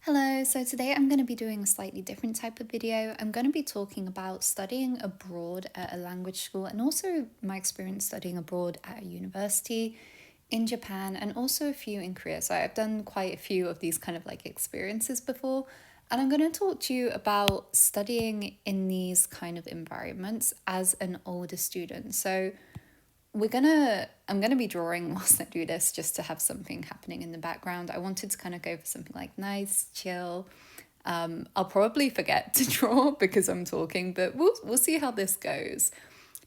Hello, so today I'm going to be doing a slightly different type of video. I'm going to be talking about studying abroad at a language school and also my experience studying abroad at a university in Japan and also a few in Korea. So I've done quite a few of these kind of like experiences before. And I'm going to talk to you about studying in these kind of environments as an older student. So I'm gonna be drawing whilst I do this just to have something happening in the background. I wanted to kind of go for something like nice, chill. I'll probably forget to draw because I'm talking, but we'll see how this goes.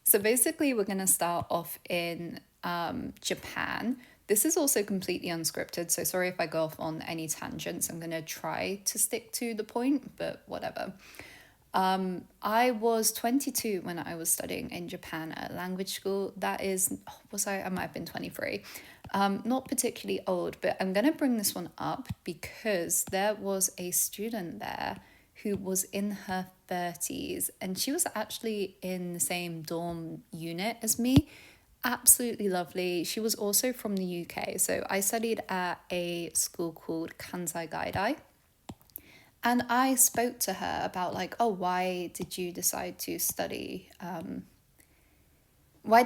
So basically, we're gonna start off in Japan. This is also completely unscripted, so sorry if I go off on any tangents. I'm gonna try to stick to the point, but whatever. I was 22 when I was studying in Japan at language school. That is, was I? I might have been 23. Not particularly old, but I'm going to bring this one up because there was a student there who was in her 30s and she was actually in the same dorm unit as me. Absolutely lovely. She was also from the UK. So I studied at a school called Kansai Gaidai. And I spoke to her about like, oh, why did you decide to study? Why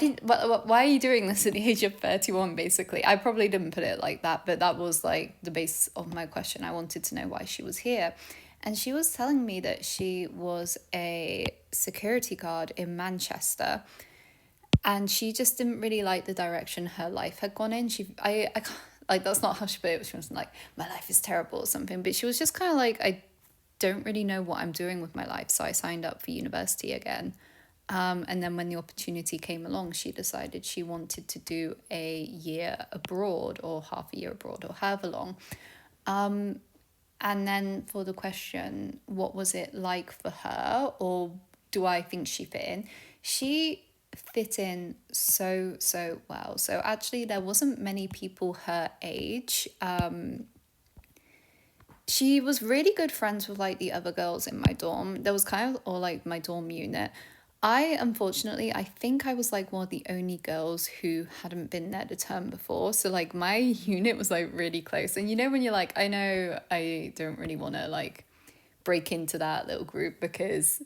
are you doing this at the age of 31? Basically, I probably didn't put it like that, but that was like the base of my question. I wanted to know why she was here, and she was telling me that she was a security guard in Manchester, and she just didn't really like the direction her life had gone in. I like that's not how she put it. She wasn't like my life is terrible or something, but she was just kind of like I don't really know what I'm doing with my life. So I signed up for university again. And then when the opportunity came along, she decided she wanted to do a year abroad or half a year abroad or however long. And then for the question, what was it like for her or do I think she fit in? She fit in so well. So actually there wasn't many people her age. She was really good friends with like the other girls in my dorm. There was kind of or like my dorm unit. Unfortunately, I think I was like one of the only girls who hadn't been there the term before. So like my unit was like really close. And you know when you're like, I know I don't really want to like break into that little group because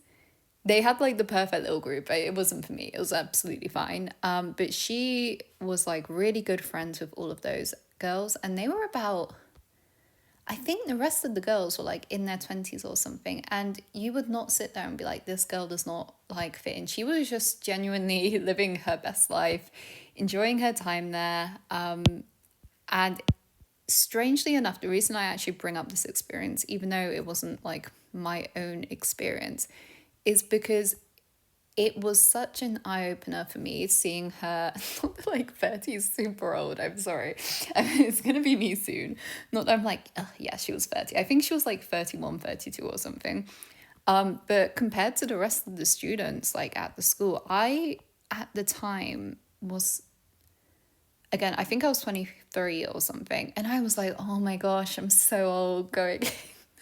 they had like the perfect little group. It wasn't for me. It was absolutely fine. But she was like really good friends with all of those girls, and they were about I think the rest of the girls were like in their 20s or something. And you would not sit there and be like, this girl does not like fit in. She was just genuinely living her best life, enjoying her time there. And strangely enough, the reason I actually bring up this experience, even though it wasn't like my own experience, is because it was such an eye opener for me seeing her. Not that like 30 is super old, I'm sorry. It's gonna be me soon. Not that I'm like, oh, yeah, she was 30. I think she was like 31, 32 or something. But compared to the rest of the students like at the school, I at the time was again, I think I was 23 or something. And I was like, oh my gosh, I'm so old going.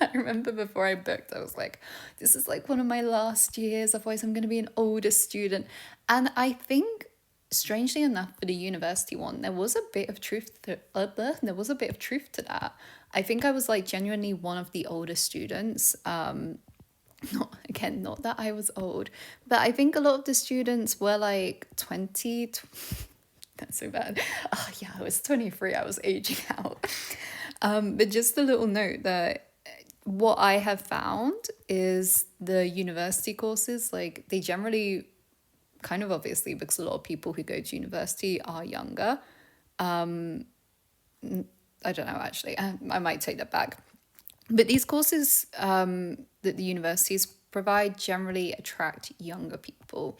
I remember before I booked, I was like, this is like one of my last years. Otherwise, I'm going to be an older student. And I think, strangely enough, for the university one, there was a bit of truth to there was a bit of truth to that. I think I was like genuinely one of the older students. Not again, not that I was old, but I think a lot of the students were like 20, that's so bad. Oh, yeah, I was 23. I was aging out. But just a little note that what I have found is the university courses, like they generally kind of obviously because a lot of people who go to university are younger. I don't know, actually. I might take that back. But these courses that the universities provide generally attract younger people.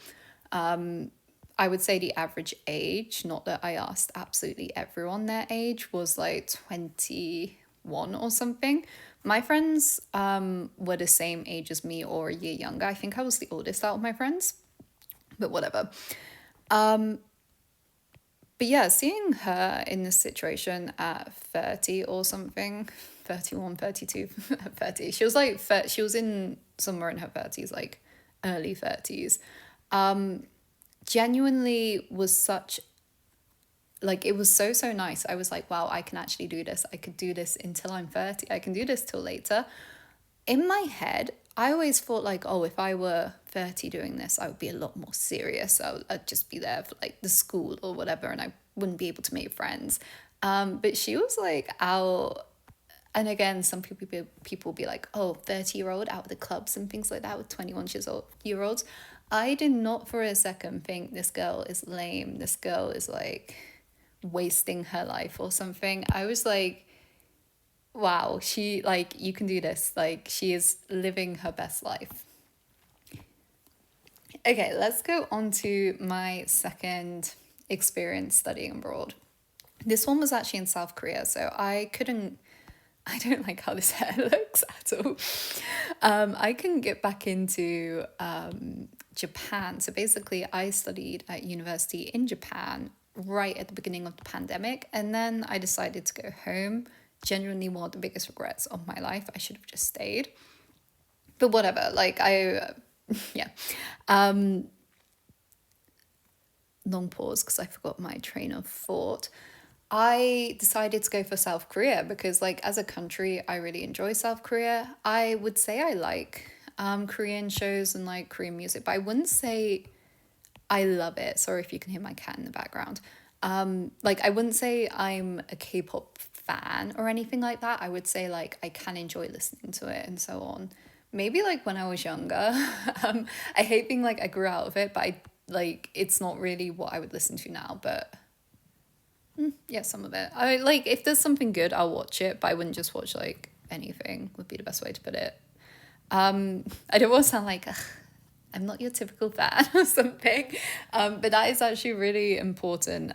I would say the average age, not that I asked absolutely everyone their age, was like 21 or something. My friends were the same age as me or a year younger. I think I was the oldest out of my friends, but whatever. But yeah, seeing her in this situation at 30 or something, 31, 32, 30, she was like, she was in somewhere in her 30s, like early 30s, genuinely was such like it was so nice. I was like, wow, I can actually do this. I could do this until I'm 30. I can do this till later. In my head, I always thought like, oh, if I were 30 doing this, I would be a lot more serious. I'd just be there for like the school or whatever, and I wouldn't be able to make friends. But she was like out, and again, some people be like, oh, 30-year-old out of the clubs and things like that with 21 year olds. I did not for a second think this girl is lame. This girl is like wasting her life or something. I was like, wow, she like you can do this. Like she is living her best life. Okay, let's go on to my second experience studying abroad. This one was actually in South Korea, so I don't like how this hair looks at all. I couldn't get back into Japan. So basically, I studied at university in Japan right at the beginning of the pandemic, and then I decided to go home. Genuinely, one of the biggest regrets of my life. I should have just stayed, but whatever. Like yeah. Long pause because I forgot my train of thought. I decided to go for South Korea because, like, as a country, I really enjoy South Korea. I would say I like Korean shows and like Korean music, but I wouldn't say I love it. Sorry if you can hear my cat in the background. Like, I wouldn't say I'm a K-pop fan or anything like that. I would say like I can enjoy listening to it and so on. Maybe like when I was younger. I hate being like I grew out of it, but I like it's not really what I would listen to now. But yeah, some of it. I like if there's something good, I'll watch it, but I wouldn't just watch like anything, would be the best way to put it. I don't want to sound like, "Ugh, I'm not your typical fan" or something. But that is actually really important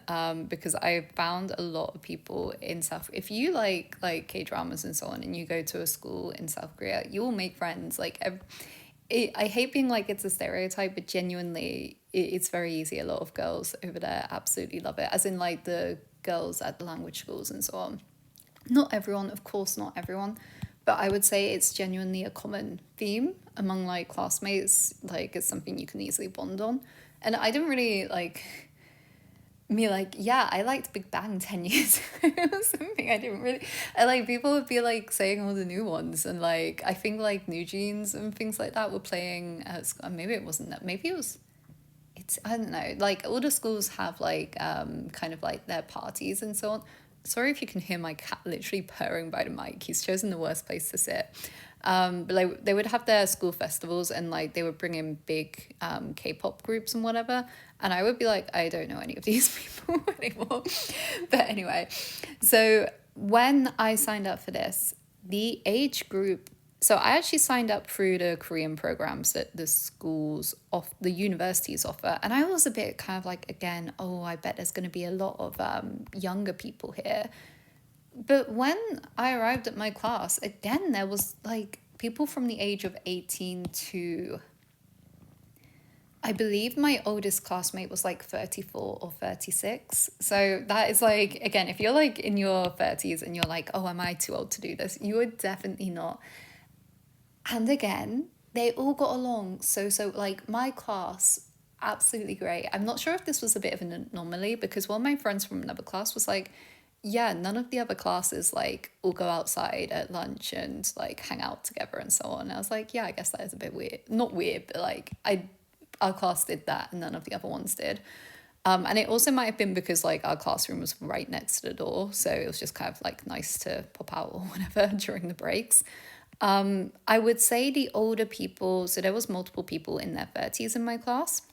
because I found a lot of people in South. If you like K dramas and so on, and you go to a school in South Korea, you will make friends. I hate being like it's a stereotype, but genuinely, it's very easy. A lot of girls over there absolutely love it, as in like the girls at the language schools and so on. Not everyone, of course, not everyone, but I would say it's genuinely a common theme among like classmates. Like it's something you can easily bond on. And I didn't really like me like, yeah, I liked Big Bang 10 years ago or something. I didn't really, I like people would be like saying all the new ones, and like I think like New Jeans and things like that were playing at school. Maybe it wasn't that, maybe it was, it's I don't know, like all the schools have like kind of like their parties and so on. Sorry if you can hear my cat literally purring by the mic. He's chosen the worst place to sit. But like they would have their school festivals, and like they would bring in big K-pop groups and whatever, and I would be like, I don't know any of these people anymore. But anyway, so when I signed up for this, the age group, so I actually signed up through the Korean programs that the schools off the universities offer, and I was a bit kind of like, again, oh, I bet there's going to be a lot of younger people here. But when I arrived at my class, again, there was like people from the age of 18 to, I believe my oldest classmate was like 34 or 36. So that is like, again, if you're like in your 30s and you're like, oh, am I too old to do this? You are definitely not. And again, they all got along so like my class, absolutely great. I'm not sure if this was a bit of an anomaly because one of my friends from another class was like, yeah, none of the other classes like all go outside at lunch and like hang out together and so on. And I was like, yeah, I guess that is a bit weird. Not weird, but like our class did that and none of the other ones did. And it also might have been because like our classroom was right next to the door, so it was just kind of like nice to pop out or whatever during the breaks. I would say the older people, so there was multiple people in their 30s in my class,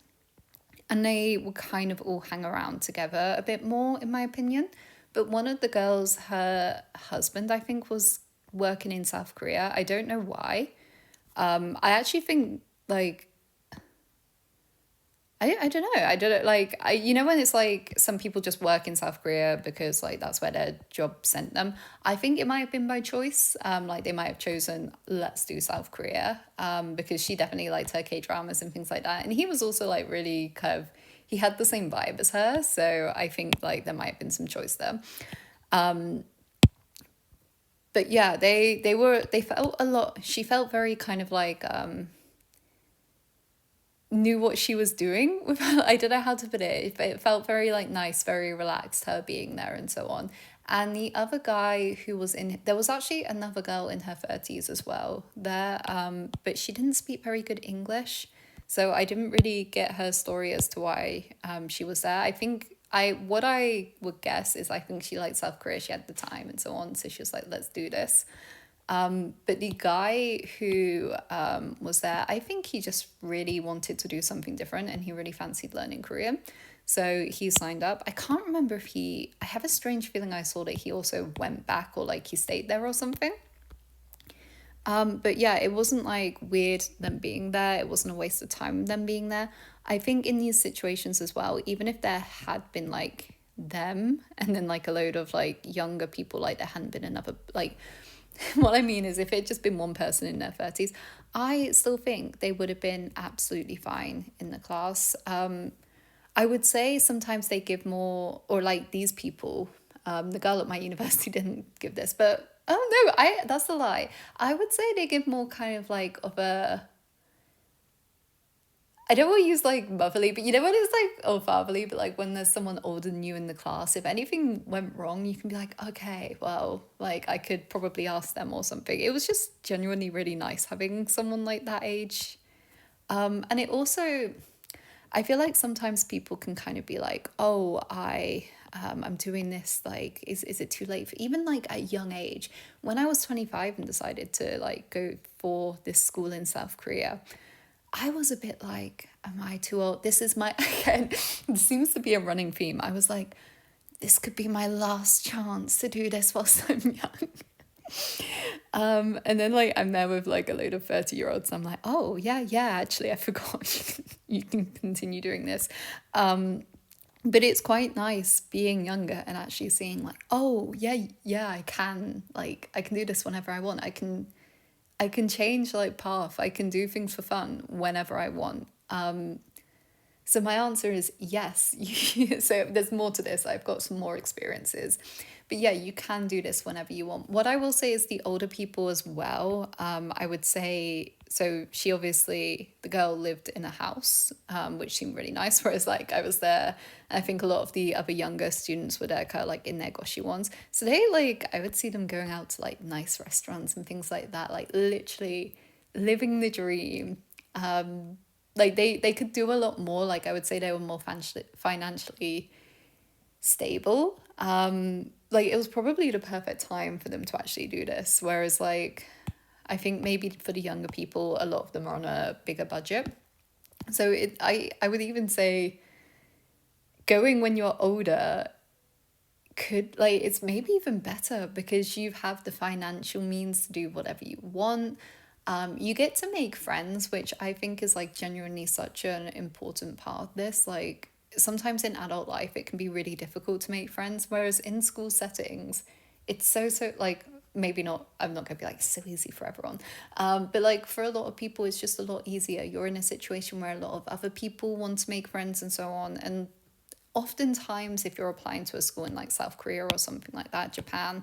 and they would kind of all hang around together a bit more, in my opinion. But one of the girls, her husband, I think, was working in South Korea. I don't know why. I actually think like I don't know. I don't know. Like, you know, when it's like some people just work in South Korea because like that's where their job sent them. I think it might have been by choice. Like they might have chosen, let's do South Korea. Because she definitely liked her K dramas and things like that. And he was also like really kind of, he had the same vibe as her. So I think like there might have been some choice there. But yeah, they felt a lot. She felt very kind of like knew what she was doing. I don't know how to put it, but it felt very like nice, very relaxed, her being there and so on. And the other guy who was in, there was actually another girl in her 30s as well there, but she didn't speak very good English. So I didn't really get her story as to why she was there. I think what I would guess is I think she liked South Korea, she had the time and so on. So she was like, let's do this. But the guy who was there, I think he just really wanted to do something different and he really fancied learning Korean. So he signed up. I can't remember if I have a strange feeling I saw that he also went back or like he stayed there or something. But yeah, it wasn't like weird them being there. It wasn't a waste of time them being there. I think in these situations as well, even if there had been like them and then like a load of like younger people, like there hadn't been another like what I mean is if it had just been one person in their 30s, I still think they would have been absolutely fine in the class. I would say sometimes they give more, or like these people, the girl at my university didn't give this, but oh no, that's a lie. I would say they give more kind of like of a, I don't want to use like motherly, but you know what it's like, or fatherly, but like when there's someone older than you in the class, if anything went wrong, you can be like, okay, well, like I could probably ask them or something. It was just genuinely really nice having someone like that age. And it also, I feel like sometimes people can kind of be like, oh, I'm doing this, like, is it too late for even like at a young age? When I was 25 and decided to like go for this school in South Korea, I was a bit like, am I too old? This is my, again, it seems to be a running theme. I was like, this could be my last chance to do this whilst I'm young. And then like I'm there with like a load of 30-year-olds. I'm like, oh yeah, actually I forgot you can continue doing this. But it's quite nice being younger and actually seeing like, oh yeah, I can do this whenever I want. I can change like path. I can do things for fun whenever I want. So my answer is yes. So there's more to this. I've got some more experiences. But yeah, you can do this whenever you want. What I will say is the older people as well. I would say, so she obviously, the girl lived in a house, which seemed really nice. Whereas like I was there, and I think a lot of the other younger students were there kind of like in their goshy ones. So they like, I would see them going out to like nice restaurants and things like that, like literally living the dream. Like they could do a lot more. Like I would say they were more financially stable. Like it was probably the perfect time for them to actually do this. Whereas like I think maybe for the younger people, a lot of them are on a bigger budget. So I would even say going when you're older could like it's maybe even better because you have the financial means to do whatever you want. You get to make friends, which I think is like genuinely such an important part of this. Like sometimes in adult life, it can be really difficult to make friends, whereas in school settings, it's so like maybe not. I'm not gonna be like so easy for everyone, but like for a lot of people, it's just a lot easier. You're in a situation where a lot of other people want to make friends and so on, and oftentimes if you're applying to a school in like South Korea or something like that, Japan,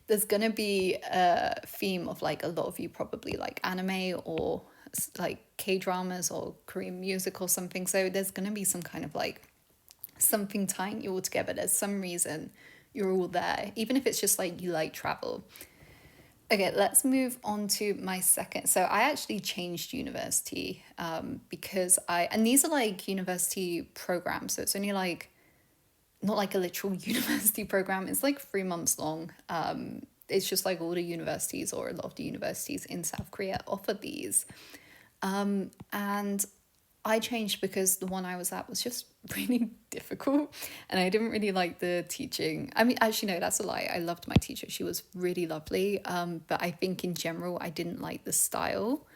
there's gonna be a theme of like a lot of you probably like anime or like K-dramas or Korean music or something. So there's gonna be some kind of like something tying you all together. There's some reason you're all there, even if it's just like you like travel. Okay, let's move on to my second. So I actually changed university because and these are like university programs. So it's only like not like a literal university program. It's like 3 months long. It's just like all the universities or a lot of the universities in South Korea offer these. And I changed because the one I was at was just really difficult and I didn't really like the teaching. I mean, actually, no, that's a lie. I loved my teacher. She was really lovely. But I think in general, I didn't like the style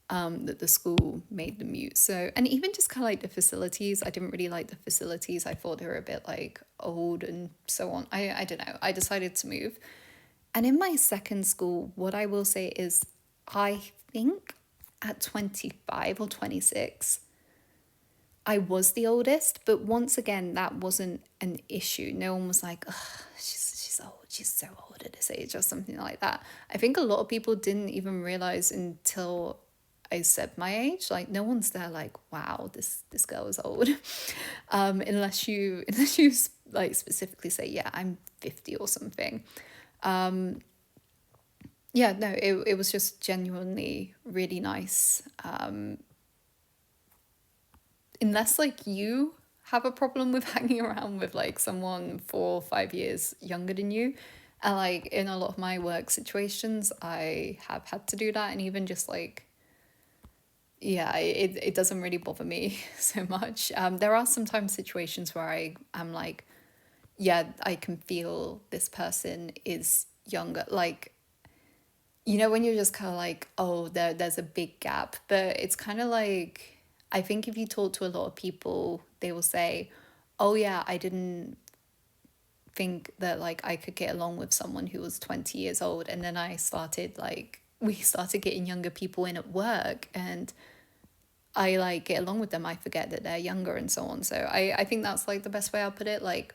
that the school made them use. So, and even just kind of like the facilities, I didn't really like the facilities. I thought they were a bit like old and so on. I don't know. I decided to move. And in my second school, what I will say is I think at 25 or 26, I was the oldest, but once again, that wasn't an issue. No one was like, oh, she's old, she's so old at this age or something like that. I think a lot of people didn't even realize until I said my age. Like no one's there like, wow, this girl is old. Unless you like specifically say, yeah, I'm 50 or something. Yeah, no, it was just genuinely really nice. Unless like you have a problem with hanging around with like someone 4 or 5 years younger than you. And like in a lot of my work situations, I have had to do that. And even just like, yeah, it doesn't really bother me so much. There are sometimes situations where am like, yeah, I can feel this person is younger. Like, you know, when you're just kind of like, oh, there's a big gap. But it's kind of like, I think if you talk to a lot of people, they will say, oh, yeah, I didn't think that like I could get along with someone who was 20 years old. And then we started getting younger people in at work, and I like get along with them. I forget that they're younger and so on. So I think that's like the best way I'll put it. Like,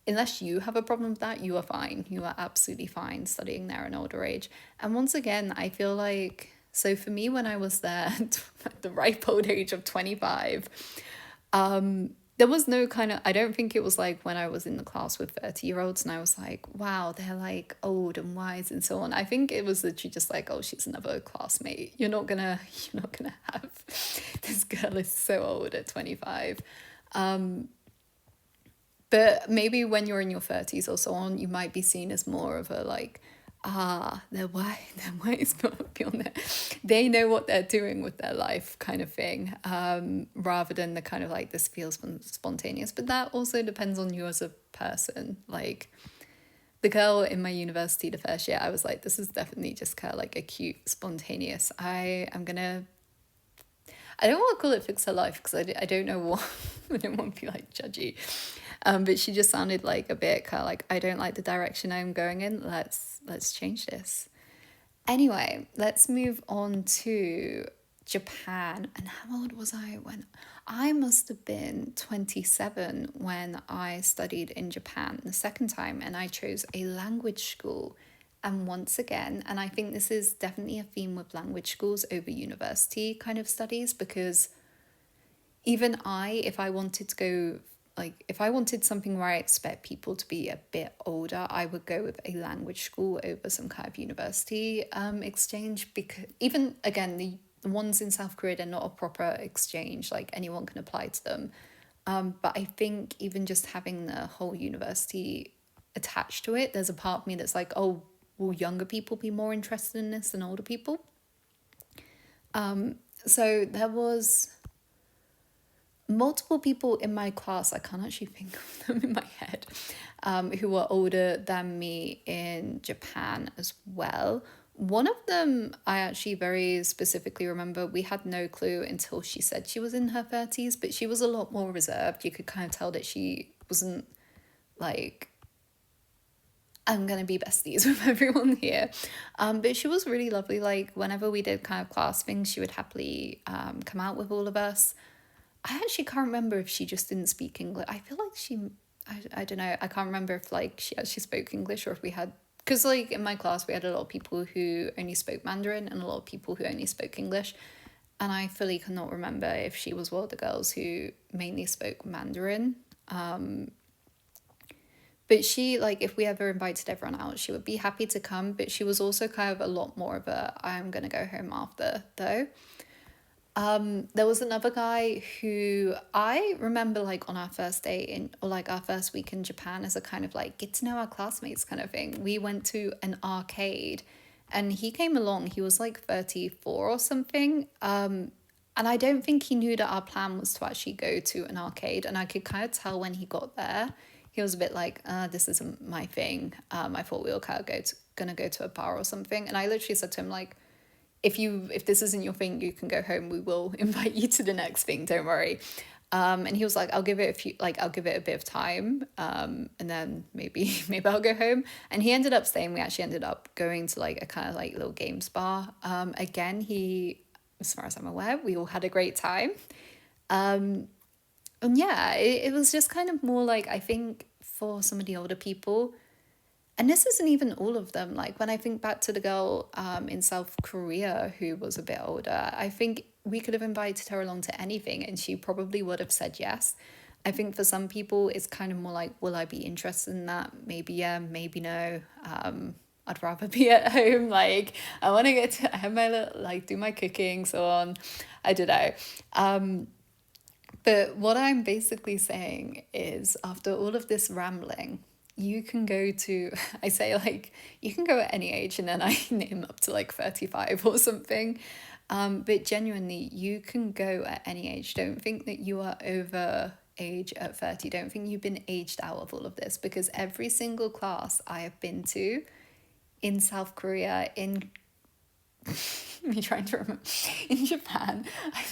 unless you have a problem with that, you are fine. You are absolutely fine studying there at an older age. And once again, I feel like, so for me, when I was there at the ripe old age of 25, there was no kind of, I don't think it was like when I was in the class with 30-year-olds and I was like, wow, they're like old and wise and so on. I think it was literally just like, oh, she's another classmate. You're not gonna have this girl is so old at 25. But maybe when you're in your 30s or so on, you might be seen as more of a like, they're wise beyond that. They know what they're doing with their life kind of thing, rather than the kind of like, this feels spontaneous. But that also depends on you as a person. Like the girl in my university the first year, I was like, this is definitely just kind of like a cute, spontaneous. I don't want to call it fix her life because I don't know what, I don't want to be like judgy. But she just sounded like a bit kind of like, I don't like the direction I'm going in. Let's change this. Anyway, let's move on to Japan. And how old was I when I must have been 27 when I studied in Japan the second time, and I chose a language school. And once again, and I think this is definitely a theme with language schools over university kind of studies, because even if I wanted to go, like, if I wanted something where I expect people to be a bit older, I would go with a language school over some kind of university exchange. Because even, again, the ones in South Korea, they're not a proper exchange, like anyone can apply to them. But I think even just having the whole university attached to it, there's a part of me that's like, oh, will younger people be more interested in this than older people? So there was multiple people in my class, I can't actually think of them in my head, who were older than me in Japan as well. One of them I actually very specifically remember, we had no clue until she said she was in her 30s, but she was a lot more reserved. You could kind of tell that she wasn't like, I'm gonna be besties with everyone here. But she was really lovely. Like whenever we did kind of class things, she would happily come out with all of us. I actually can't remember if she just didn't speak English. I feel like I don't know. I can't remember if like she actually spoke English or if we had, because like in my class we had a lot of people who only spoke Mandarin and a lot of people who only spoke English. And I fully cannot remember if she was one of the girls who mainly spoke Mandarin. But she, like, if we ever invited everyone out, she would be happy to come. But she was also kind of a lot more of a, I'm going to go home after, though. There was another guy who I remember like on our first day in, or like our first week in Japan, as a kind of like get to know our classmates kind of thing. We went to an arcade and he came along. He was like 34 or something. And I don't think he knew that our plan was to actually go to an arcade. And I could kind of tell when he got there, he was a bit like, this isn't my thing. I thought we were kind of gonna go to a bar or something. And I literally said to him like, if this isn't your thing, you can go home. We will invite you to the next thing. Don't worry. And he was like, I'll give it a bit of time. And then maybe I'll go home. And he ended up staying. We actually ended up going to like a kind of like little games bar. Again, as far as I'm aware, we all had a great time. And yeah, it was just kind of more like, I think for some of the older people, And this isn't even all of them. Like when I think back to the girl in South Korea who was a bit older, I think we could have invited her along to anything and she probably would have said yes. I think for some people it's kind of more like, will I be interested in that? Maybe yeah, maybe no. I'd rather be at home. Like I want to get to have my little, like do my cooking, so on. I don't know. But what I'm basically saying is, after all of this rambling, you can go to, I say like, you can go at any age, and then I name up to like 35 or something. But genuinely, you can go at any age. Don't think that you are over age at 30. Don't think you've been aged out of all of this, because every single class I have been to in South Korea, in me trying to remember, in Japan, I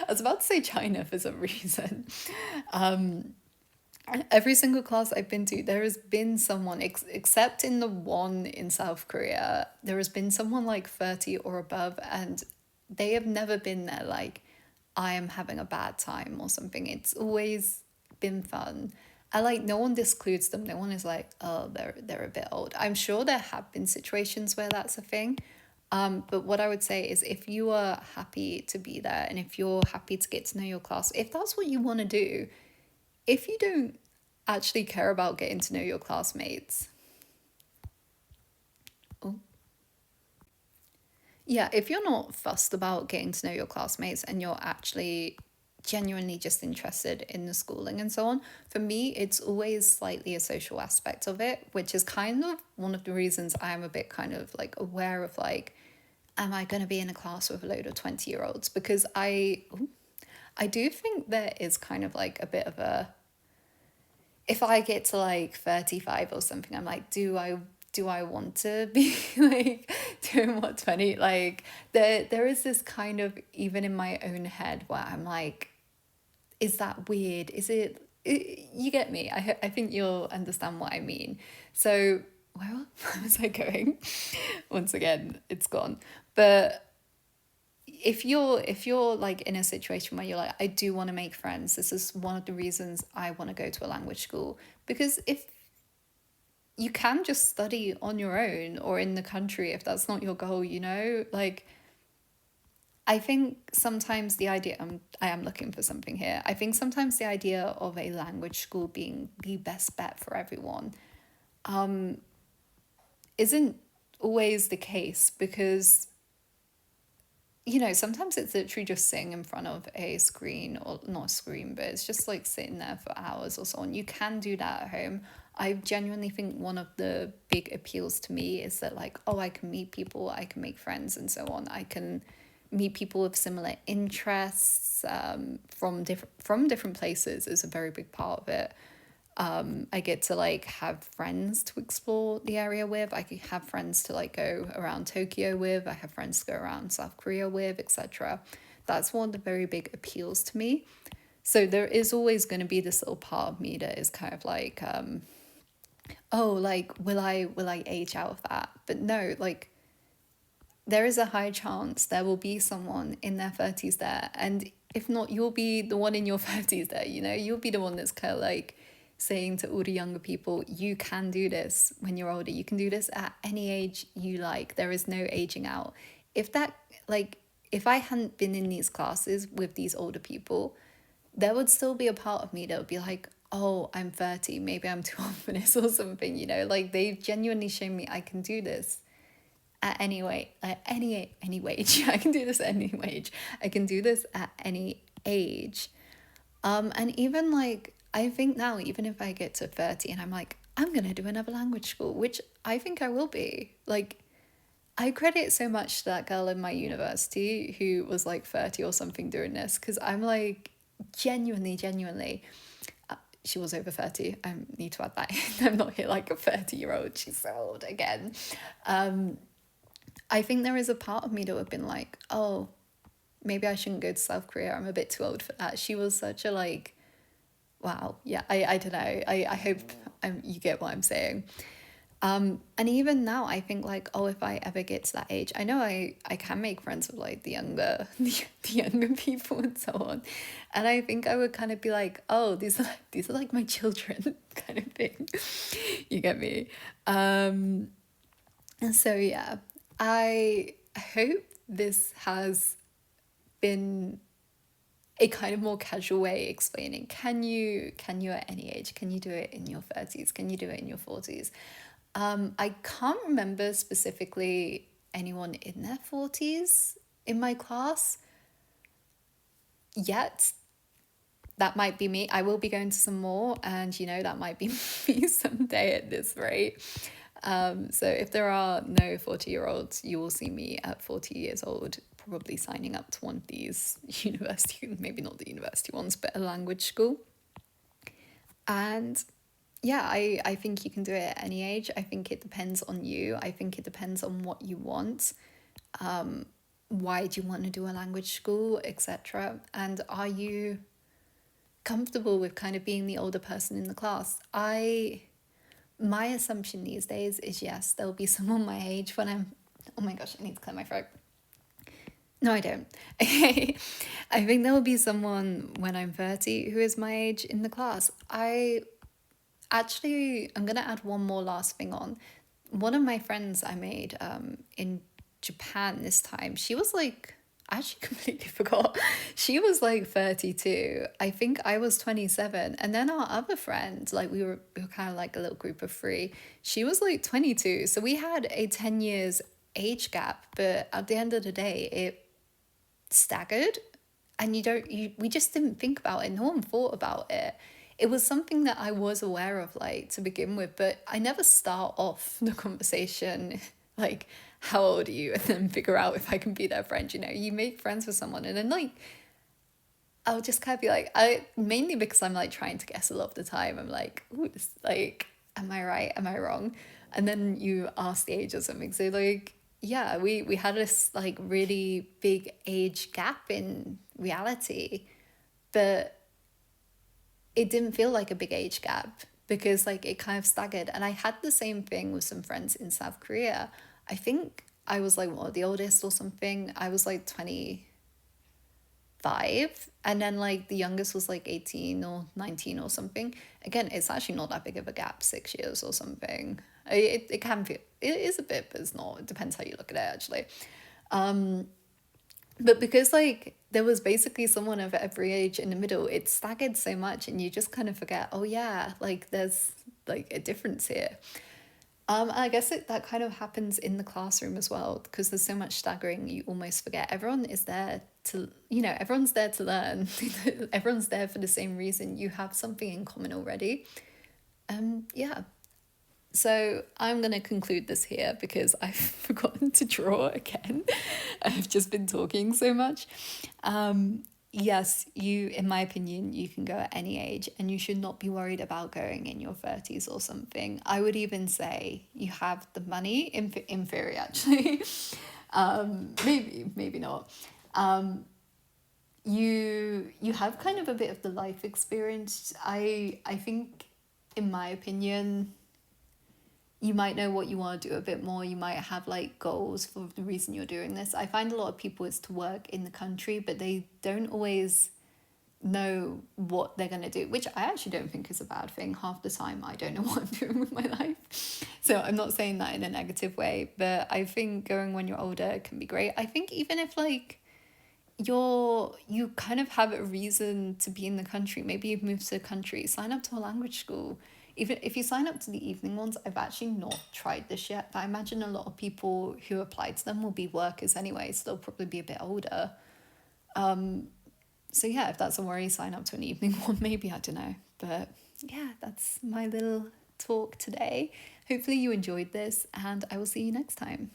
was about to say China for some reason. Every single class I've been to, there has been someone, except in the one in South Korea, there has been someone like 30 or above, and they have never been there like, I am having a bad time or something. It's always been fun. I like, no one discludes them. No one is like, oh, they're a bit old. I'm sure there have been situations where that's a thing. But what I would say is, if you are happy to be there and if you're happy to get to know your class, if that's what you want to do, if you don't actually care about getting to know your classmates, oh, yeah, if you're not fussed about getting to know your classmates and you're actually genuinely just interested in the schooling and so on, for me, it's always slightly a social aspect of it, which is kind of one of the reasons I'm a bit kind of like aware of like, am I going to be in a class with a load of 20-year-olds? Because I do think there is kind of like a bit of a, if I get to like 35 or something, I'm like, do I want to be like doing what 20, like there is this kind of, even in my own head, where I'm like, is that weird? Is it, you get me? I think you'll understand what I mean. So where was I going? Once again, it's gone. But if you're like in a situation where you're like, I do want to make friends, this is one of the reasons I want to go to a language school, because if you can just study on your own or in the country, if that's not your goal, like I think sometimes the idea, I am looking for something here. I think sometimes the idea of a language school being the best bet for everyone isn't always the case, because sometimes it's literally just sitting in front of a screen, or not a screen, but it's just like sitting there for hours or so on. You can do that at home. I genuinely think one of the big appeals to me is that, like, oh, I can meet people, I can make friends and so on. I can meet people with similar interests, from different places is a very big part of it. I get to like have friends to explore the area with. I can have friends to like go around Tokyo with. I have friends to go around South Korea with, etc. That's one of the very big appeals to me. So there is always going to be this little part of me that is kind of like, oh, like will I age out of that? But no, like there is a high chance there will be someone in their 30s there, and if not, you'll be the one in your 30s there. You'll be the one that's kind of like saying to all the younger people, you can do this when you're older. You can do this at any age you like. There is no aging out. If that, like, if I hadn't been in these classes with these older people, there would still be a part of me that would be like, oh, I'm 30, maybe I'm too old for this or something, like they've genuinely shown me I can do this at any way, at any wage. I can do this at any wage. I can do this at any age. And even like, I think now, even if I get to 30 and I'm like, I'm going to do another language school, which I think I will be. Like, I credit so much to that girl in my university who was like 30 or something doing this, because I'm like, genuinely, she was over 30. I need to add that in. I'm not here like a 30-year-old. She's so old again. I think there is a part of me that would have been like, oh, maybe I shouldn't go to South Korea. I'm a bit too old for that. She was such a like, wow. Yeah, I don't know. I hope you get what I'm saying. And even now, I think like, oh, if I ever get to that age, I know I can make friends with like the younger the younger people and so on, and I think I would kind of be like, oh, these are like my children kind of thing. You get me? And so yeah, I hope this has been a kind of more casual way explaining, can you at any age, can you do it in your 30s, can you do it in your 40s? I can't remember specifically anyone in their 40s in my class yet. That might be me. I will be going to some more, and that might be me someday at this rate. So if there are no 40-year-olds, you will see me at 40 years old, probably signing up to one of these university, maybe not the university ones, but a language school. And yeah, I think you can do it at any age. I think it depends on you. I think it depends on what you want. Why do you want to do a language school, etc.? And are you comfortable with kind of being the older person in the class? My assumption these days is yes, there'll be someone my age when I'm, oh my gosh, I need to clear my throat. No, I don't. I think there will be someone when I'm 30 who is my age in the class. I'm going to add one more last thing on. One of my friends I made in Japan this time, she was like, I actually completely forgot. She was like 32. I think I was 27. And then our other friend, like we were kind of like a little group of three. She was like 22. So we had a 10 years age gap, but at the end of the day, it staggered, and we just didn't think about it. No one thought about it. It was something that I was aware of, like, to begin with, but I never start off the conversation like, how old are you, and then figure out if I can be their friend. You make friends with someone, and then like I'll just kind of be like, I mainly because I'm like trying to guess a lot of the time. I'm like, ooh, like, am I right, am I wrong? And then you ask the age or something, so like, yeah, we had this like really big age gap in reality, but it didn't feel like a big age gap because like it kind of staggered. And I had the same thing with some friends in South Korea. I think I was like the oldest or something. I was like 25, and then like the youngest was like 18 or 19 or something. Again, it's actually not that big of a gap, 6 years or something. It can feel, it is a bit, but it's not. It depends how you look at it, actually. But because like there was basically someone of every age in the middle, it staggered so much, and you just kind of forget, oh yeah, like there's like a difference here. I guess that kind of happens in the classroom as well, because there's so much staggering, you almost forget. Everyone's there to learn. Everyone's there for the same reason. You have something in common already. Yeah. So I'm going to conclude this here because I've forgotten to draw again. I've just been talking so much. Yes, in my opinion, you can go at any age, and you should not be worried about going in your 30s or something. I would even say you have the money, in theory, actually. Maybe not. You have kind of a bit of the life experience. I think, in my opinion, you might know what you want to do a bit more. You might have like goals for the reason you're doing this. I find a lot of people is to work in the country, but they don't always know what they're going to do, which I actually don't think is a bad thing. Half the time I don't know what I'm doing with my life. So I'm not saying that in a negative way, but I think going when you're older can be great. I think even if like you kind of have a reason to be in the country, maybe you've moved to the country, sign up to a language school. Even if you sign up to the evening ones, I've actually not tried this yet, but I imagine a lot of people who apply to them will be workers anyway, so they'll probably be a bit older. So yeah, if that's a worry, sign up to an evening one, maybe, I don't know. But yeah, that's my little talk today. Hopefully you enjoyed this, and I will see you next time.